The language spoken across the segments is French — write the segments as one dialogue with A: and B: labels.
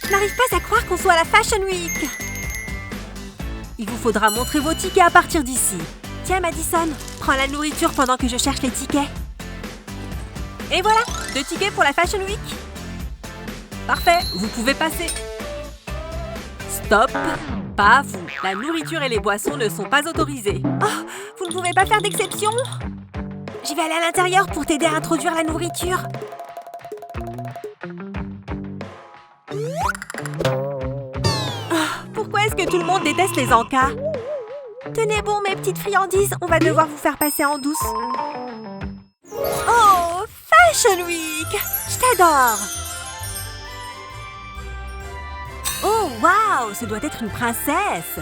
A: Je n'arrive pas à croire qu'on soit à la Fashion Week. Il vous faudra montrer vos tickets à partir d'ici. Tiens, Madison, prends la nourriture pendant que je cherche les tickets. Et voilà, 2 tickets pour la Fashion Week. Parfait, vous pouvez passer. Stop, pas vous. La nourriture et les boissons ne sont pas autorisées. Oh, vous ne pouvez pas faire d'exception? Je vais aller à l'intérieur pour t'aider à introduire la nourriture. Pourquoi est-ce que tout le monde déteste les encas? Tenez bon, mes petites friandises, on va devoir vous faire passer en douce. Oh, Fashion Week! Je t'adore! Oh, waouh! Ce doit être une princesse!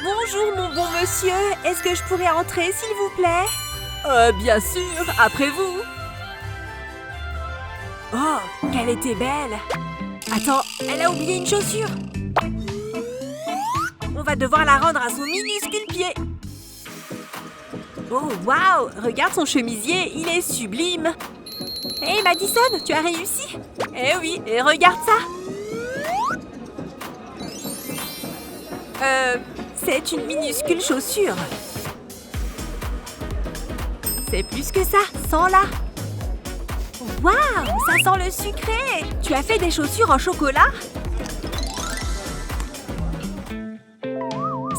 A: Bonjour, mon bon monsieur. Est-ce que je pourrais entrer, s'il vous plaît? Bien sûr, après vous. Oh, qu'elle était belle! Attends, elle a oublié une chaussure. On va devoir la rendre à son minuscule pied. Oh, waouh! Regarde son chemisier, il est sublime. Hé, Madison, tu as réussi? Eh oui, et regarde ça. C'est une minuscule chaussure. C'est plus que ça, sens-la. Waouh, ça sent le sucré. Tu as fait des chaussures en chocolat?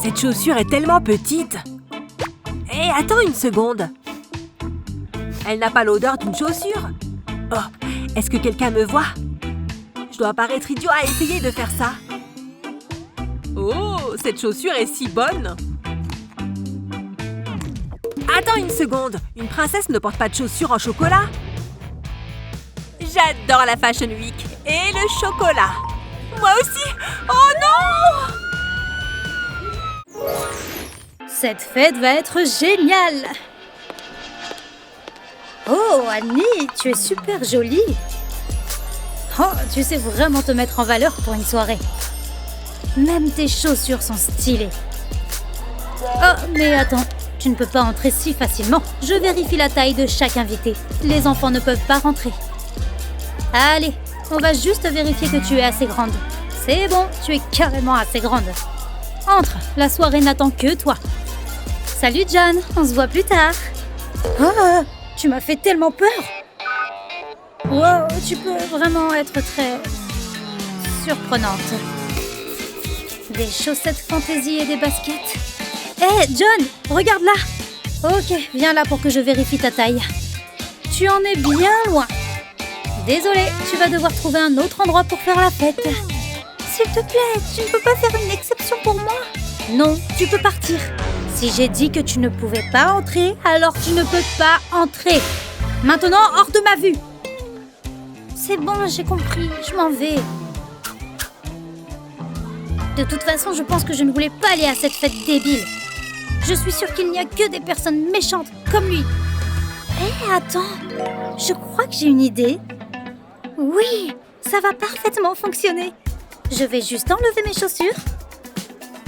A: Cette chaussure est tellement petite. Hé, attends une seconde. Elle n'a pas l'odeur d'une chaussure. Oh, est-ce que quelqu'un me voit? Je dois paraître idiot à essayer de faire ça. Oh, cette chaussure est si bonne. Attends une seconde. Une princesse ne porte pas de chaussures en chocolat. J'adore la Fashion Week et le chocolat. Moi aussi. Oh non!
B: Cette fête va être géniale! Oh, Annie, tu es super jolie! Oh, tu sais vraiment te mettre en valeur pour une soirée. Même tes chaussures sont stylées. Oh, mais attends, tu ne peux pas entrer si facilement. Je vérifie la taille de chaque invité. Les enfants ne peuvent pas rentrer. Allez, on va juste vérifier que tu es assez grande. C'est bon, tu es carrément assez grande. Entre, la soirée n'attend que toi. Salut John, on se voit plus tard. Oh, tu m'as fait tellement peur. Wow, tu peux vraiment être très surprenante. Des chaussettes fantaisie et des baskets. Hé, John, regarde là. Ok, viens là pour que je vérifie ta taille. Tu en es bien loin. Désolée, tu vas devoir trouver un autre endroit pour faire la fête. S'il te plaît, tu ne peux pas faire une exception pour moi? Non, tu peux partir. Si j'ai dit que tu ne pouvais pas entrer, alors tu ne peux pas entrer. Maintenant, hors de ma vue. C'est bon, j'ai compris, je m'en vais. De toute façon, je pense que je ne voulais pas aller à cette fête débile. Je suis sûre qu'il n'y a que des personnes méchantes comme lui. Hé, attends, je crois que j'ai une idée. Oui, ça va parfaitement fonctionner. Je vais juste enlever mes chaussures.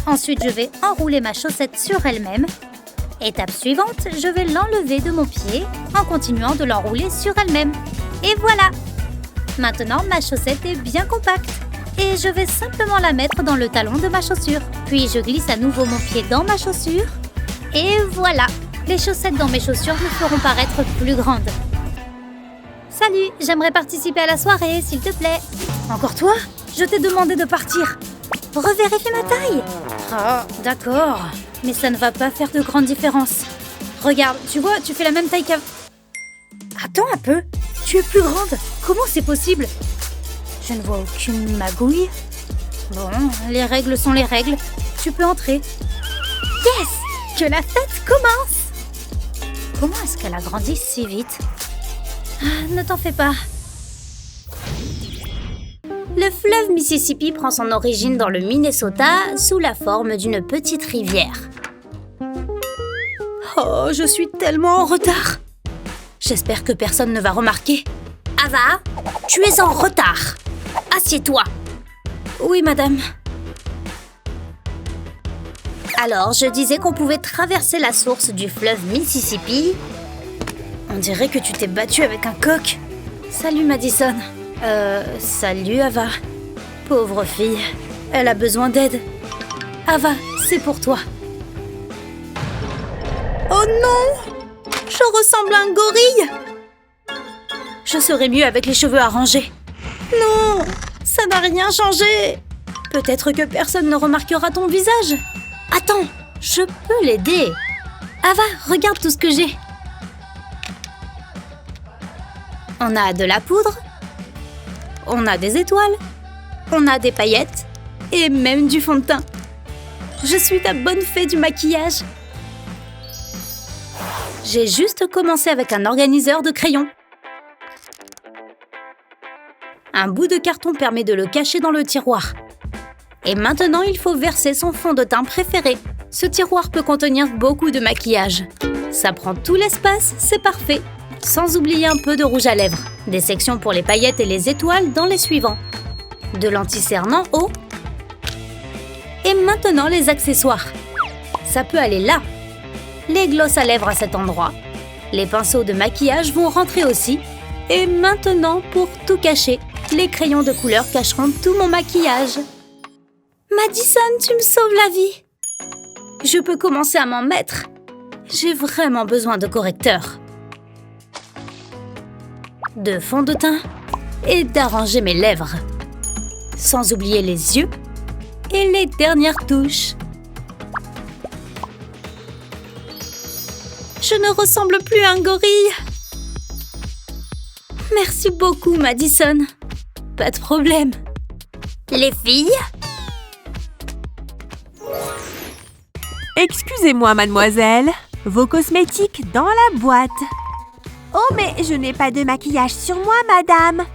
B: Ensuite, je vais enrouler ma chaussette sur elle-même. Étape suivante, je vais l'enlever de mon pied en continuant de l'enrouler sur elle-même. Et voilà! Maintenant, ma chaussette est bien compacte. Et je vais simplement la mettre dans le talon de ma chaussure. Puis, je glisse à nouveau mon pied dans ma chaussure. Et voilà! Les chaussettes dans mes chaussures me feront paraître plus grandes. Salut, j'aimerais participer à la soirée, s'il te plaît. Encore toi? Je t'ai demandé de partir. Revérifie ma taille. Oh, d'accord. Mais ça ne va pas faire de grande différence. Regarde, tu vois, tu fais la même taille qu'avant. Attends un peu. Tu es plus grande. Comment c'est possible? Je ne vois aucune magouille. Bon, les règles sont les règles. Tu peux entrer. Yes! Que la fête commence! Comment est-ce qu'elle a grandi si vite? Ne t'en fais pas. Le fleuve Mississippi prend son origine dans le Minnesota sous la forme d'une petite rivière. Oh, je suis tellement en retard. J'espère que personne ne va remarquer. Ava, tu es en retard. Assieds-toi. Oui, madame. Alors, je disais qu'on pouvait traverser la source du fleuve Mississippi. On dirait que tu t'es battue avec un coq. Salut, Madison. Salut Ava. Pauvre fille, elle a besoin d'aide. Ava, c'est pour toi. Oh non! Je ressemble à un gorille! Je serais mieux avec les cheveux arrangés. Non! Ça n'a rien changé! Peut-être que personne ne remarquera ton visage. Attends, je peux l'aider. Ava, regarde tout ce que j'ai. On a de la poudre. On a des étoiles. On a des paillettes. Et même du fond de teint. Je suis ta bonne fée du maquillage. J'ai juste commencé avec un organiseur de crayons. Un bout de carton permet de le cacher dans le tiroir. Et maintenant, il faut verser son fond de teint préféré. Ce tiroir peut contenir beaucoup de maquillage. Ça prend tout l'espace, c'est parfait. Sans oublier un peu de rouge à lèvres. Des sections pour les paillettes et les étoiles dans les suivants. De l'anti-cerne en haut. Et maintenant, les accessoires. Ça peut aller là. Les glosses à lèvres à cet endroit. Les pinceaux de maquillage vont rentrer aussi. Et maintenant, pour tout cacher, les crayons de couleur cacheront tout mon maquillage. Madison, tu me sauves la vie. Je peux commencer à m'en mettre. J'ai vraiment besoin de correcteur. De fond de teint et d'arranger mes lèvres. Sans oublier les yeux et les dernières touches. Je ne ressemble plus à un gorille. Merci beaucoup, Madison. Pas de problème. Les filles?
A: Excusez-moi, mademoiselle. Vos cosmétiques dans la boîte. Oh, mais je n'ai pas de maquillage sur moi, madame.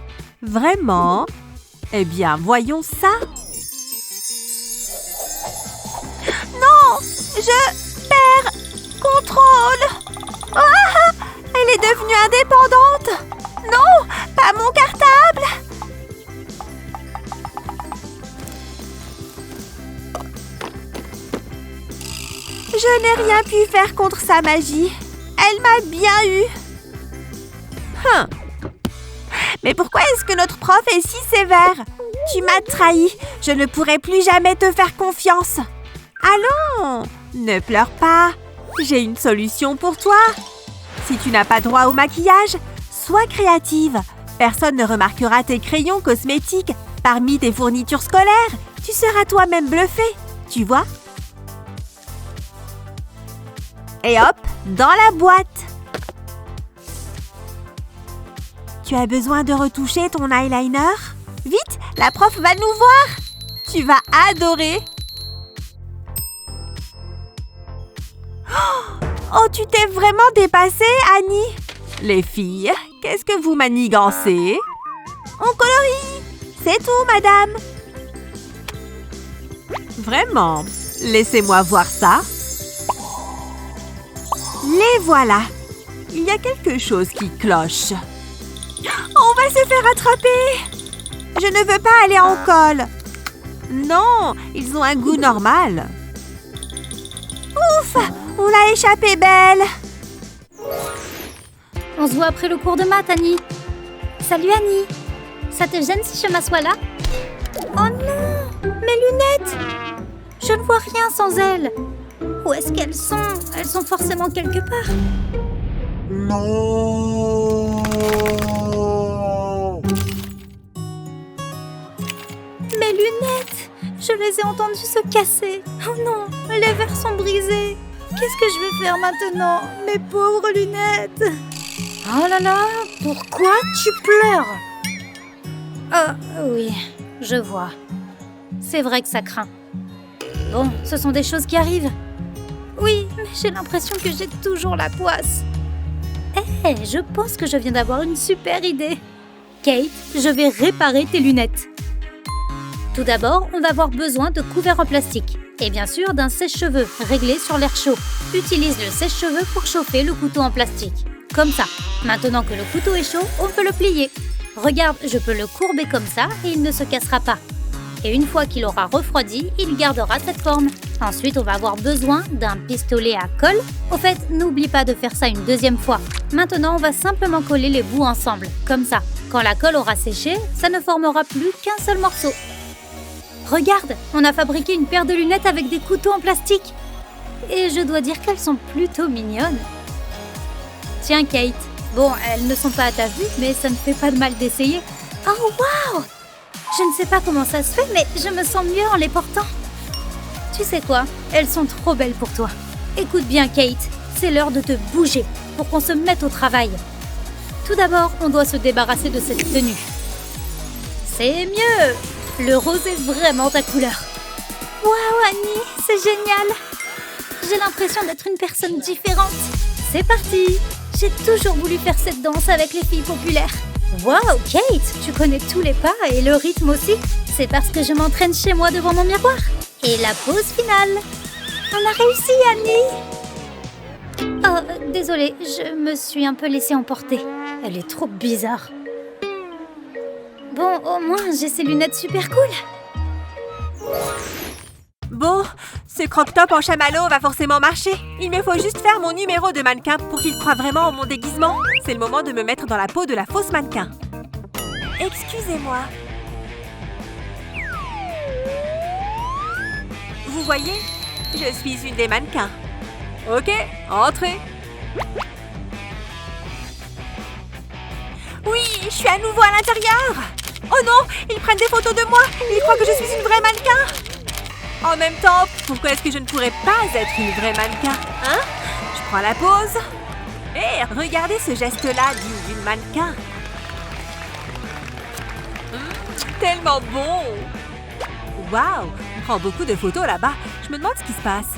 A: Vraiment? Eh bien, voyons ça. Non! Je perds contrôle. Ah! Elle est devenue indépendante. Non! Pas mon cartable. Je n'ai rien pu faire contre sa magie. Elle m'a bien eu. Mais pourquoi est-ce que notre prof est si sévère? Tu m'as trahi. Je ne pourrai plus jamais te faire confiance. Allons, ne pleure pas. J'ai une solution pour toi. Si tu n'as pas droit au maquillage, sois créative. Personne ne remarquera tes crayons cosmétiques parmi tes fournitures scolaires. Tu seras toi-même bluffé, tu vois? Et hop, dans la boîte. Tu as besoin de retoucher ton eyeliner? Vite, la prof va nous voir. Tu vas adorer. Oh, tu t'es vraiment dépassée, Annie. Les filles, qu'est-ce que vous manigancez? On colorie. C'est tout, madame. Vraiment? Laissez-moi voir ça. Les voilà. Il y a quelque chose qui cloche. On va se faire attraper. Je ne veux pas aller en colle. Non, ils ont un goût normal. Ouf, on l'a échappé belle.
B: On se voit après le cours de maths, Annie. Salut, Annie. Ça te gêne si je m'assois là? Oh non, mes lunettes. Je ne vois rien sans elles. Où est-ce qu'elles sont? Elles sont forcément quelque part.
C: Non.
B: Mes lunettes! Je les ai entendues se casser. Oh non, les verres sont brisés. Qu'est-ce que je vais faire maintenant? Mes pauvres lunettes! Oh là là, pourquoi tu pleures? Oh oui, je vois. C'est vrai que ça craint. Bon, ce sont des choses qui arrivent. Oui, mais j'ai l'impression que j'ai toujours la poisse. Je pense que je viens d'avoir une super idée. Kate, je vais réparer tes lunettes. Tout d'abord, on va avoir besoin de couverts en plastique. Et bien sûr, d'un sèche-cheveux réglé sur l'air chaud. Utilise le sèche-cheveux pour chauffer le couteau en plastique. Comme ça. Maintenant que le couteau est chaud, on peut le plier. Regarde, je peux le courber comme ça et il ne se cassera pas. Et une fois qu'il aura refroidi, il gardera cette forme. Ensuite, on va avoir besoin d'un pistolet à colle. Au fait, n'oublie pas de faire ça une deuxième fois. Maintenant, on va simplement coller les bouts ensemble, comme ça. Quand la colle aura séché, ça ne formera plus qu'un seul morceau. Regarde, on a fabriqué une paire de lunettes avec des couteaux en plastique. Et je dois dire qu'elles sont plutôt mignonnes. Tiens, Kate. Bon, elles ne sont pas à ta vue, mais ça ne fait pas de mal d'essayer. Oh, waouh! Je ne sais pas comment ça se fait, mais je me sens mieux en les portant. Tu sais quoi? Elles sont trop belles pour toi. Écoute bien, Kate. C'est l'heure de te bouger pour qu'on se mette au travail. Tout d'abord, on doit se débarrasser de cette tenue. C'est mieux! Le rose est vraiment ta couleur. Waouh, Annie, c'est génial! J'ai l'impression d'être une personne différente. C'est parti! J'ai toujours voulu faire cette danse avec les filles populaires. Waouh, Kate, tu connais tous les pas et le rythme aussi. C'est parce que je m'entraîne chez moi devant mon miroir. Et la pause finale. On a réussi, Annie! Oh, désolée, je me suis un peu laissée emporter. Elle est trop bizarre. Bon, au moins, j'ai ces lunettes super cool.
A: Bon, ce crop-top en chamallow va forcément marcher. Il me faut juste faire mon numéro de mannequin pour qu'il croie vraiment en mon déguisement. C'est le moment de me mettre dans la peau de la fausse mannequin. Excusez-moi. Vous voyez? Je suis une des mannequins. Ok, entrez. Oui, je suis à nouveau à l'intérieur. Oh non, ils prennent des photos de moi. Ils croient que je suis une vraie mannequin. En même temps, pourquoi est-ce que je ne pourrais pas être une vraie mannequin? Hein? Je prends la pause. Hé, regardez ce geste-là d'une mannequin. Tellement bon. Waouh, on prend beaucoup de photos là-bas. Je me demande ce qui se passe.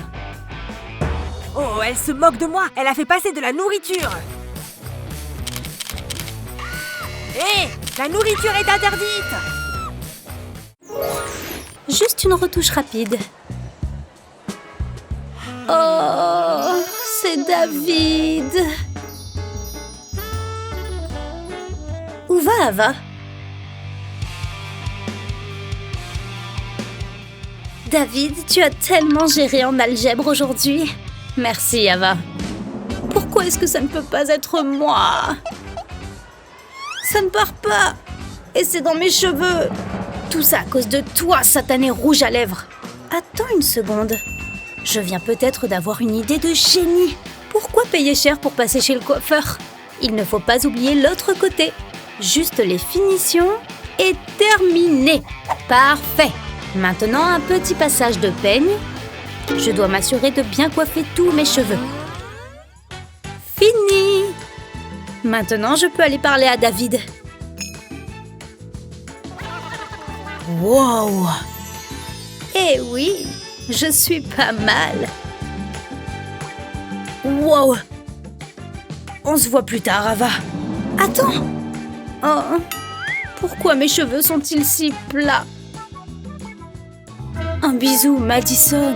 A: Oh, elle se moque de moi. Elle a fait passer de la nourriture. Hé, la nourriture est interdite.
B: Juste une retouche rapide. Oh, c'est David. Où va Ava? David, tu as tellement géré en algèbre aujourd'hui. Merci, Ava. Pourquoi est-ce que ça ne peut pas être moi? Ça ne part pas. Et c'est dans mes cheveux. Tout ça à cause de toi, satané rouge à lèvres. Attends une seconde. Je viens peut-être d'avoir une idée de génie. Pourquoi payer cher pour passer chez le coiffeur? Il ne faut pas oublier l'autre côté. Juste les finitions et terminé. Parfait. Maintenant, un petit passage de peigne. Je dois m'assurer de bien coiffer tous mes cheveux. Fini. Maintenant, je peux aller parler à David. Wow! Eh oui, je suis pas mal. Wow! On se voit plus tard, Ava. Attends! Oh, pourquoi mes cheveux sont-ils si plats? Un bisou, Madison.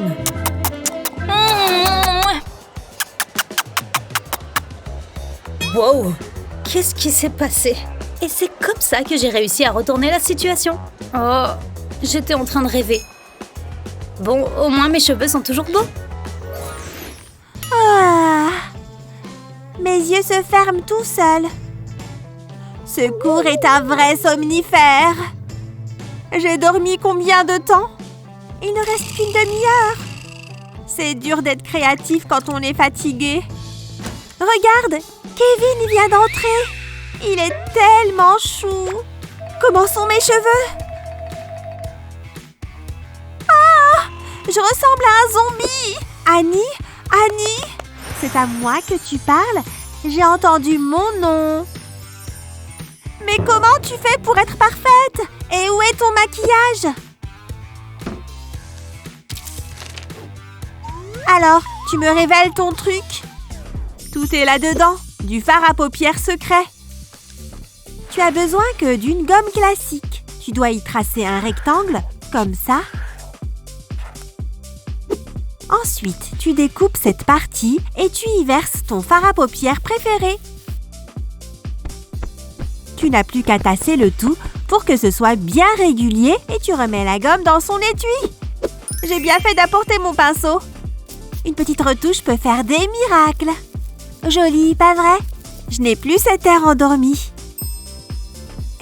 B: Wow! Qu'est-ce qui s'est passé? Et c'est comme ça que j'ai réussi à retourner la situation. Oh, j'étais en train de rêver. Bon, au moins mes cheveux sont toujours beaux.
A: Ah, mes yeux se ferment tout seuls. Ce cours est un vrai somnifère. J'ai dormi combien de temps? Il ne reste qu'une demi-heure. C'est dur d'être créatif quand on est fatigué. Regarde, Kevin vient d'entrer. Il est tellement chou. Comment sont mes cheveux? Ah! Je ressemble à un zombie. Annie, c'est à moi que tu parles? J'ai entendu mon nom. Mais comment tu fais pour être parfaite? Et où est ton maquillage? Alors, tu me révèles ton truc? Tout est là-dedans, du fard à paupières secret. Tu as besoin que d'une gomme classique. Tu dois y tracer un rectangle, comme ça. Ensuite, tu découpes cette partie et tu y verses ton fard à paupières préféré. Tu n'as plus qu'à tasser le tout pour que ce soit bien régulier et tu remets la gomme dans son étui. J'ai bien fait d'apporter mon pinceau. Une petite retouche peut faire des miracles. Joli, pas vrai? Je n'ai plus cet air endormi.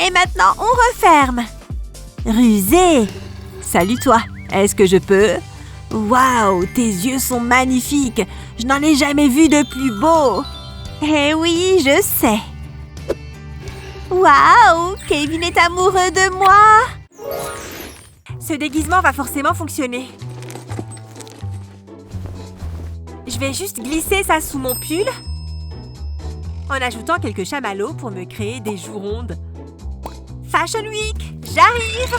A: Et maintenant, on referme. Rusé. Salut toi, est-ce que je peux? Waouh, tes yeux sont magnifiques. Je n'en ai jamais vu de plus beau. Eh oui, je sais. Waouh, Kevin est amoureux de moi. Ce déguisement va forcément fonctionner. Je vais juste glisser ça sous mon pull en ajoutant quelques chamallows pour me créer des joues rondes. Fashion Week, j'arrive!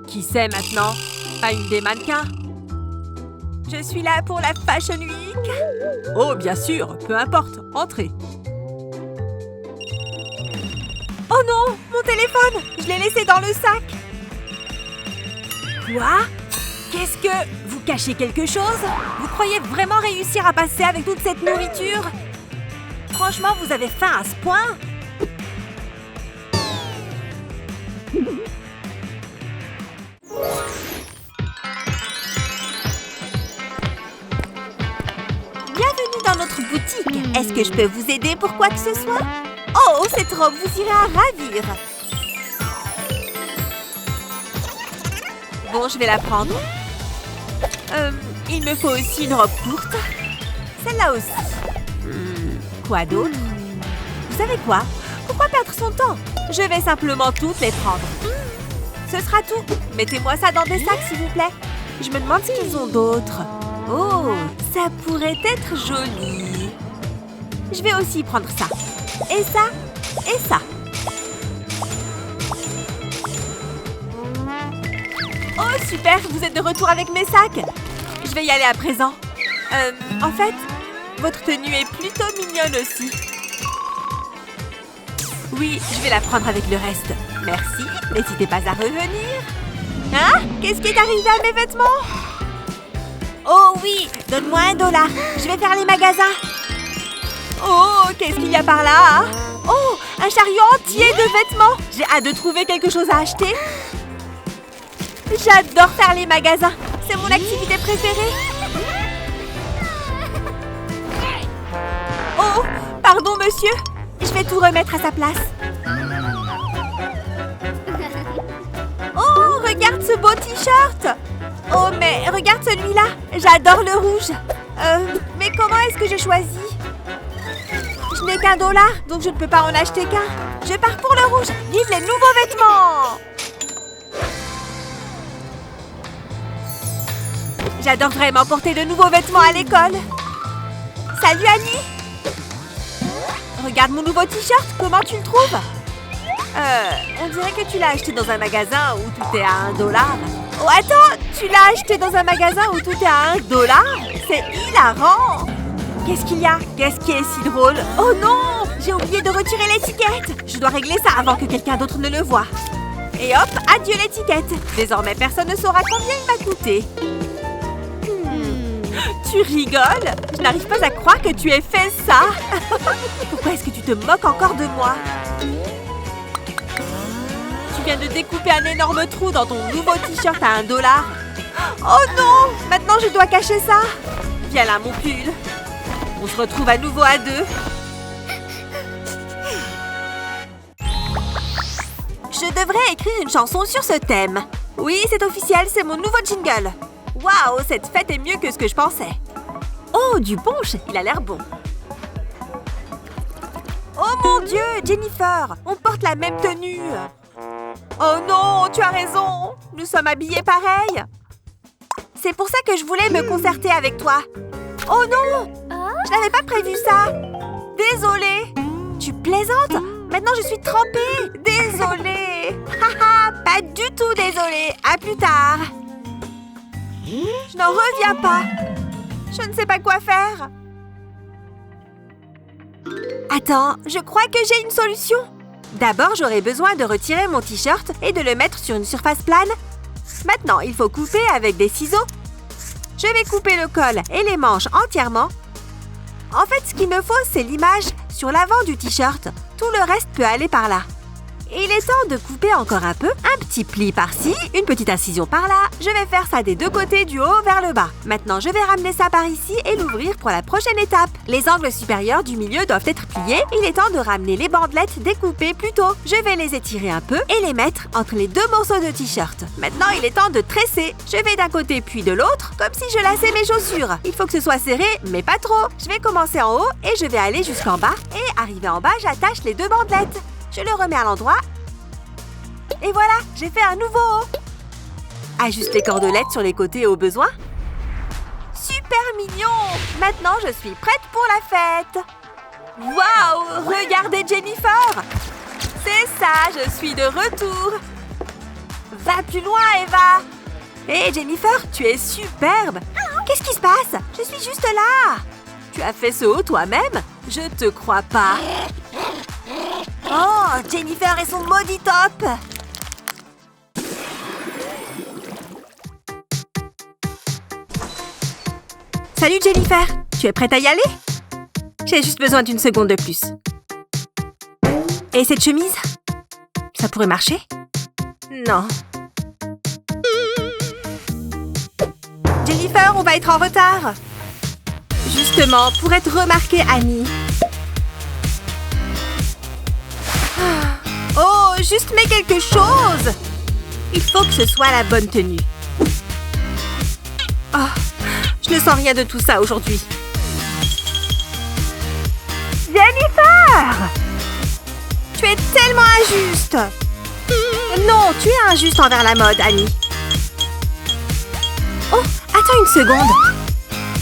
A: Qui c'est maintenant? Pas une des mannequins? Je suis là pour la Fashion Week. Oh, bien sûr, peu importe, entrez. Oh non, mon téléphone! Je l'ai laissé dans le sac. Quoi? Qu'est-ce que... Vous cachez quelque chose? Vous croyez vraiment réussir à passer avec toute cette nourriture? Franchement, vous avez faim à ce point? Bienvenue dans notre boutique. Est-ce que je peux vous aider pour quoi que ce soit? Oh, cette robe vous irait à ravir. Bon, je vais la prendre. Il me faut aussi une robe courte. Celle-là aussi. Quoi d'autre? Vous savez quoi? Pourquoi perdre son temps? Je vais simplement toutes les prendre. Ce sera tout. Mettez-moi ça dans des sacs, s'il vous plaît. Je me demande ce qu'ils ont d'autre. Oh, ça pourrait être joli. Je vais aussi prendre ça. Et ça. Et ça. Oh, super, vous êtes de retour avec mes sacs. Je vais y aller à présent. En fait, votre tenue est plutôt mignonne aussi. Oui, je vais la prendre avec le reste. Merci, n'hésitez pas à revenir. Hein? Qu'est-ce qui est arrivé à mes vêtements? Oh oui, donne-moi $1. Je vais faire les magasins. Oh, qu'est-ce qu'il y a par là? Oh, un chariot entier de vêtements. J'ai hâte de trouver quelque chose à acheter. J'adore faire les magasins. C'est mon activité préférée. Oh, pardon, monsieur. Je vais tout remettre à sa place. Oh, regarde ce beau t-shirt. Oh, mais regarde celui-là. J'adore le rouge. Mais comment est-ce que je choisis? Je n'ai qu'$1, donc je ne peux pas en acheter qu'un. Je pars pour le rouge. Vive les nouveaux vêtements! J'adore vraiment porter de nouveaux vêtements à l'école. Salut Annie! Regarde mon nouveau t-shirt, comment tu le trouves? On dirait que tu l'as acheté dans un magasin où tout est à $1. Oh, attends, tu l'as acheté dans un magasin où tout est à $1? C'est hilarant! Qu'est-ce qu'il y a? Qu'est-ce qui est si drôle? Oh non! J'ai oublié de retirer l'étiquette! Je dois régler ça avant que quelqu'un d'autre ne le voie. Et hop, adieu l'étiquette! Désormais, personne ne saura combien il m'a coûté. Tu rigoles? Je n'arrive pas à croire que tu aies fait ça! Pourquoi est-ce que tu te moques encore de moi? Tu viens de découper un énorme trou dans ton nouveau t-shirt à $1. Oh non! Maintenant, je dois cacher ça! Viens là, mon pull. On se retrouve à nouveau à deux. Je devrais écrire une chanson sur ce thème. Oui, c'est officiel, c'est mon nouveau jingle. Waouh, cette fête est mieux que ce que je pensais. Oh, du punch, il a l'air bon. Oh mon Dieu, Jennifer, on porte la même tenue. Oh non, tu as raison, nous sommes habillés pareil. C'est pour ça que je voulais me concerter avec toi. Oh non, je n'avais pas prévu ça. Désolée. Tu plaisantes? Maintenant, je suis trempée. Désolée. Haha, pas du tout désolée. À plus tard. Je n'en reviens pas. Je ne sais pas quoi faire. Attends, je crois que j'ai une solution. D'abord, j'aurai besoin de retirer mon t-shirt et de le mettre sur une surface plane. Maintenant, il faut couper avec des ciseaux. Je vais couper le col et les manches entièrement. En fait, ce qu'il me faut, c'est l'image sur l'avant du t-shirt. Tout le reste peut aller par là. Il est temps de couper encore un peu. Un petit pli par-ci, une petite incision par-là. Je vais faire ça des deux côtés, du haut vers le bas. Maintenant, je vais ramener ça par ici et l'ouvrir pour la prochaine étape. Les angles supérieurs du milieu doivent être pliés. Il est temps de ramener les bandelettes découpées plus tôt. Je vais les étirer un peu et les mettre entre les deux morceaux de t-shirt. Maintenant, il est temps de tresser. Je vais d'un côté puis de l'autre, comme si je lassais mes chaussures. Il faut que ce soit serré, mais pas trop. Je vais commencer en haut et je vais aller jusqu'en bas. Et arrivé en bas, j'attache les deux bandelettes. Je le remets à l'endroit. Et voilà, j'ai fait un nouveau haut. Ajuste les cordelettes sur les côtés au besoin. Super mignon! Maintenant, je suis prête pour la fête. Waouh! Regardez Jennifer! C'est ça, je suis de retour. Va plus loin, Eva! Hé, Jennifer, tu es superbe! Qu'est-ce qui se passe? Je suis juste là! Tu as fait ce haut toi-même? Je te crois pas. Oh, Jennifer et son maudit top! Salut Jennifer, tu es prête à y aller? J'ai juste besoin d'une seconde de plus. Et cette chemise? Ça pourrait marcher? Non. Jennifer, on va être en retard. Justement, pour être remarquée, Annie. Oh, juste mets quelque chose! Il faut que ce soit la bonne tenue. Oh, je ne sens rien de tout ça aujourd'hui. Jennifer! Tu es tellement injuste! Non, tu es injuste envers la mode, Annie. Oh, attends une seconde.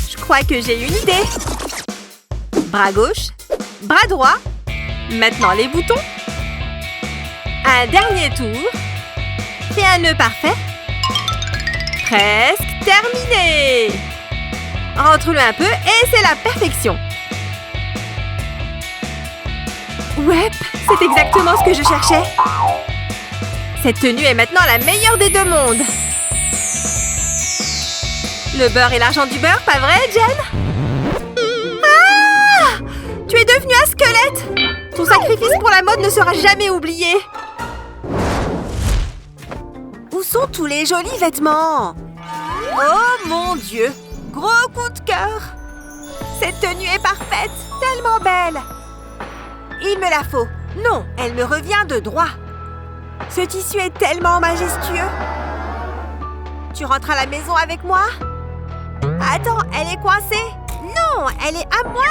A: Je crois que j'ai une idée. Bras gauche, bras droit. Maintenant les boutons. Un dernier tour. Et un nœud parfait. Presque terminé. Rentre-le un peu et c'est la perfection. Ouais, c'est exactement ce que je cherchais. Cette tenue est maintenant la meilleure des deux mondes. Le beurre et l'argent du beurre, pas vrai, Jen? Ah! Tu es devenue un squelette! Ton sacrifice pour la mode ne sera jamais oublié. Où sont tous les jolis vêtements? Oh mon Dieu! Gros coup de cœur! Cette tenue est parfaite, tellement belle! Il me la faut. Non, elle me revient de droit. Ce tissu est tellement majestueux. Tu rentres à la maison avec moi? Attends, elle est coincée? Non, elle est à moi.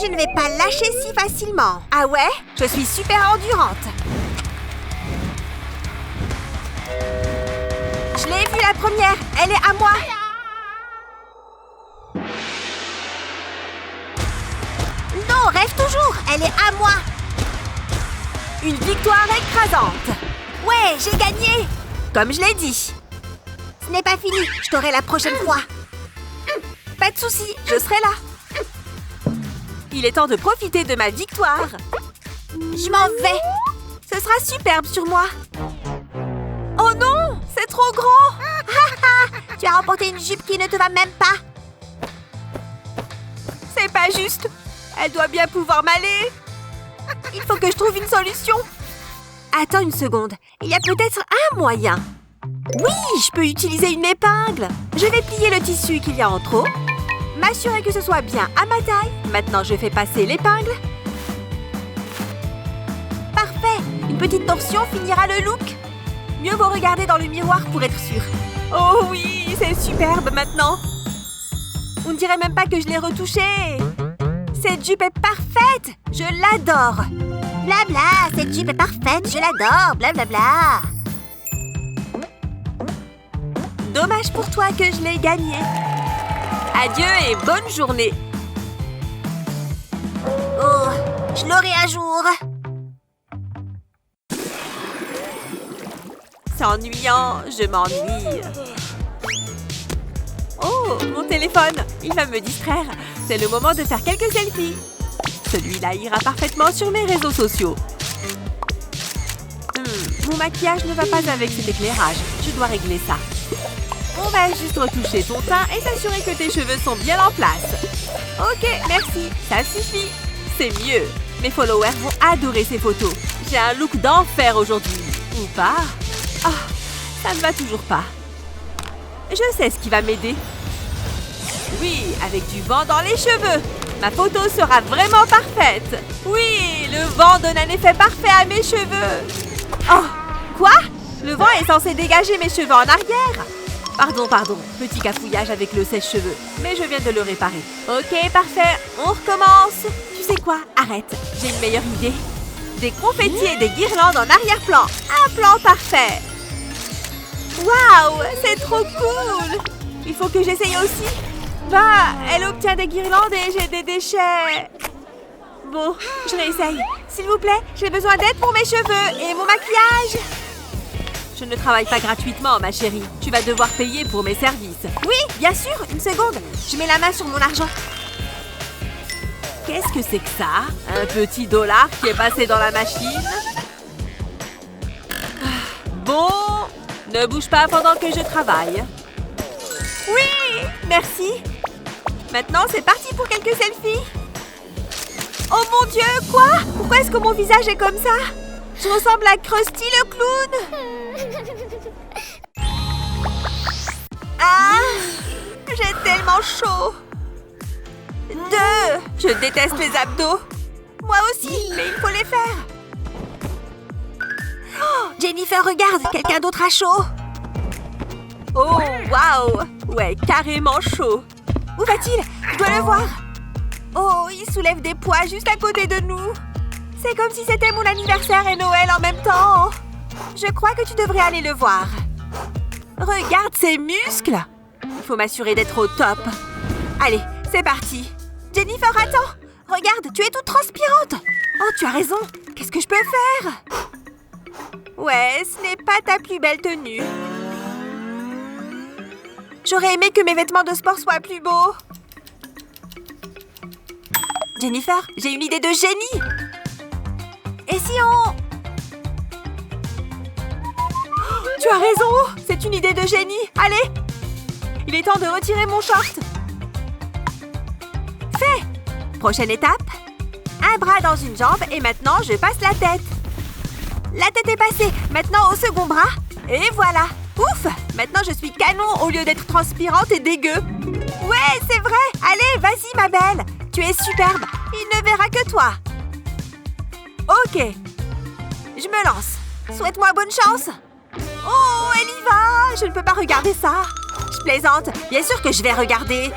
A: Je ne vais pas lâcher si facilement. Ah ouais? Je suis super endurante. Je l'ai vue la première. Elle est à moi. Non, rêve toujours. Elle est à moi. Une victoire écrasante. Ouais, j'ai gagné. Comme je l'ai dit. Ce n'est pas fini. Je t'aurai la prochaine fois. Pas de souci, je serai là. Il est temps de profiter de ma victoire. Je m'en vais. Ce sera superbe sur moi. Oh non, c'est trop grand. Tu as remporté une jupe qui ne te va même pas. C'est pas juste. Elle doit bien pouvoir m'aller. Il faut que je trouve une solution. Attends une seconde. Il y a peut-être un moyen. Oui, je peux utiliser une épingle. Je vais plier le tissu qu'il y a en trop. M'assurer que ce soit bien à ma taille. Maintenant, je fais passer l'épingle. Parfait. Une petite torsion finira le look. Mieux vaut regarder dans le miroir pour être sûr. Oh oui, c'est superbe maintenant. On ne dirait même pas que je l'ai retouchée. Cette jupe est parfaite. Je l'adore. Blabla, cette jupe est parfaite. Je l'adore. Blablabla. Dommage pour toi que je l'ai gagnée. Adieu et bonne journée. Oh, je l'aurai un jour. C'est ennuyant, je m'ennuie. Oh, mon téléphone, il va me distraire. C'est le moment de faire quelques selfies. Celui-là ira parfaitement sur mes réseaux sociaux. Mon maquillage ne va pas avec cet éclairage. Je dois régler ça. On va juste retoucher ton teint et s'assurer que tes cheveux sont bien en place. Ok, merci, ça suffit. C'est mieux. Mes followers vont adorer ces photos. J'ai un look d'enfer aujourd'hui. Ou pas? Oh, ça ne va toujours pas. Je sais ce qui va m'aider. Oui, avec du vent dans les cheveux. Ma photo sera vraiment parfaite. Oui, le vent donne un effet parfait à mes cheveux. Oh, quoi? Le vent est censé dégager mes cheveux en arrière. Pardon, petit cafouillage avec le sèche-cheveux. Mais je viens de le réparer. Ok, parfait, on recommence. Tu sais quoi? Arrête, j'ai une meilleure idée. Des confettis et des guirlandes en arrière-plan. Un plan parfait. Waouh, c'est trop cool. Il faut que j'essaye aussi. Bah, elle obtient des guirlandes et j'ai des déchets. Bon, je réessaye. S'il vous plaît, j'ai besoin d'aide pour mes cheveux et mon maquillage. Je ne travaille pas gratuitement, ma chérie. Tu vas devoir payer pour mes services. Oui, bien sûr, une seconde. Je mets la main sur mon argent. Qu'est-ce que c'est que ça? Un petit dollar qui est passé dans la machine? Bon, ne bouge pas pendant que je travaille. Oui, merci. Maintenant, c'est parti pour quelques selfies. Oh mon Dieu, quoi? Pourquoi est-ce que mon visage est comme ça? Je ressemble à Krusty le clown. Ah, j'ai tellement chaud. 2, je déteste les abdos. Moi aussi, mais il faut les faire. Oh, Jennifer, regarde, quelqu'un d'autre a chaud. Oh, waouh! Ouais, carrément chaud. Où va-t-il? Je dois le voir. Oh, il soulève des poids juste à côté de nous. C'est comme si c'était mon anniversaire et Noël en même temps. Je crois que tu devrais aller le voir. Regarde ses muscles. Il faut m'assurer d'être au top. Allez, c'est parti. Jennifer, attends. Regarde, tu es toute transpirante. Oh, tu as raison. Qu'est-ce que je peux faire? Ouais, ce n'est pas ta plus belle tenue. J'aurais aimé que mes vêtements de sport soient plus beaux. Jennifer, j'ai une idée de génie. Et si on... Oh, tu as raison, c'est une idée de génie. Allez, il est temps de retirer mon short. Fait. Prochaine étape. Un bras dans une jambe et maintenant je passe la tête. La tête est passée, maintenant au second bras. Et voilà. Ouf! Maintenant, je suis canon au lieu d'être transpirante et dégueu. Ouais, c'est vrai! Allez, vas-y, ma belle! Tu es superbe! Il ne verra que toi! Ok. Je me lance. Souhaite-moi bonne chance! Oh, elle y va! Je ne peux pas regarder ça! Je plaisante. Bien sûr que je vais regarder.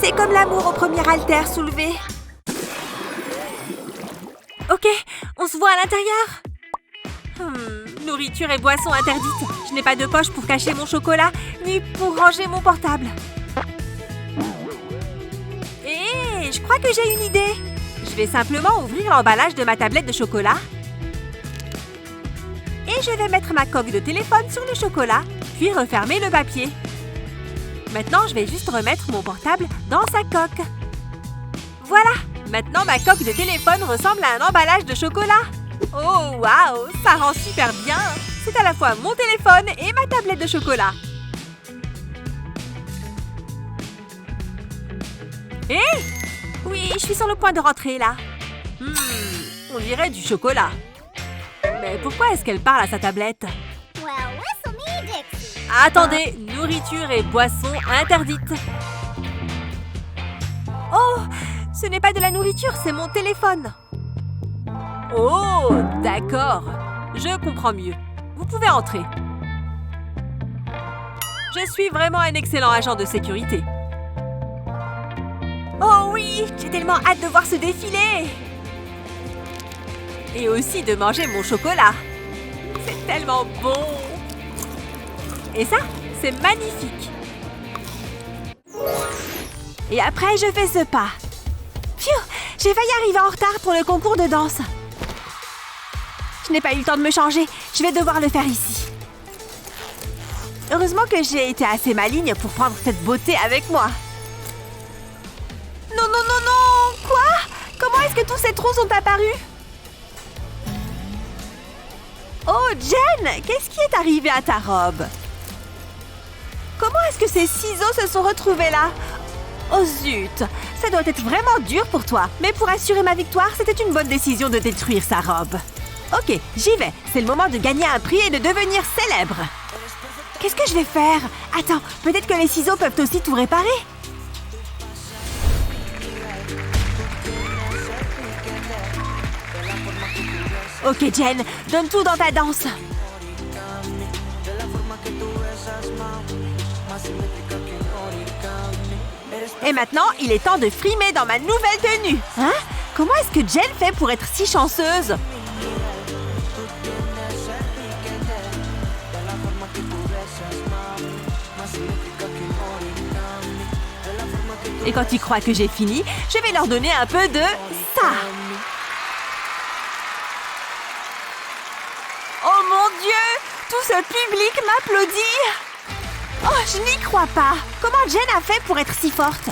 A: C'est comme l'amour au premier haltère soulevé. Ok, on se voit à l'intérieur. Nourriture et boissons interdites. Je n'ai pas de poche pour cacher mon chocolat, ni pour ranger mon portable. Et je crois que j'ai une idée. Je vais simplement ouvrir l'emballage de ma tablette de chocolat. Et je vais mettre ma coque de téléphone sur le chocolat, puis refermer le papier. Maintenant, je vais juste remettre mon portable dans sa coque. Voilà! Maintenant, ma coque de téléphone ressemble à un emballage de chocolat. Oh, waouh! Ça rend super bien! C'est à la fois mon téléphone et ma tablette de chocolat. Hé! Oui, je suis sur le point de rentrer, là. On dirait du chocolat. Mais pourquoi est-ce qu'elle parle à sa tablette? Attendez, nourriture et boissons interdites. Oh! Ce n'est pas de la nourriture, c'est mon téléphone. Oh, d'accord. Je comprends mieux. Vous pouvez entrer. Je suis vraiment un excellent agent de sécurité. Oh oui, j'ai tellement hâte de voir ce défilé. Et aussi de manger mon chocolat. C'est tellement bon. Et ça, c'est magnifique. Et après, je fais ce pas. Pfiou, j'ai failli arriver en retard pour le concours de danse. Je n'ai pas eu le temps de me changer. Je vais devoir le faire ici. Heureusement que j'ai été assez maligne pour prendre cette beauté avec moi. Non, non, non, non! Quoi? Comment est-ce que tous ces trous sont apparus? Oh, Jen! Qu'est-ce qui est arrivé à ta robe? Comment est-ce que ces ciseaux se sont retrouvés là? Oh zut! Ça doit être vraiment dur pour toi. Mais pour assurer ma victoire, c'était une bonne décision de détruire sa robe. Ok, j'y vais. C'est le moment de gagner un prix et de devenir célèbre. Qu'est-ce que je vais faire? Attends, peut-être que les ciseaux peuvent aussi tout réparer? Ok, Jen, donne tout dans ta danse. Et maintenant, il est temps de frimer dans ma nouvelle tenue. Hein? Comment est-ce que Jen fait pour être si chanceuse? Et quand ils croient que j'ai fini, je vais leur donner un peu de ça. Oh mon Dieu! Tout ce public m'applaudit! Oh, je n'y crois pas! Comment Jen a fait pour être si forte?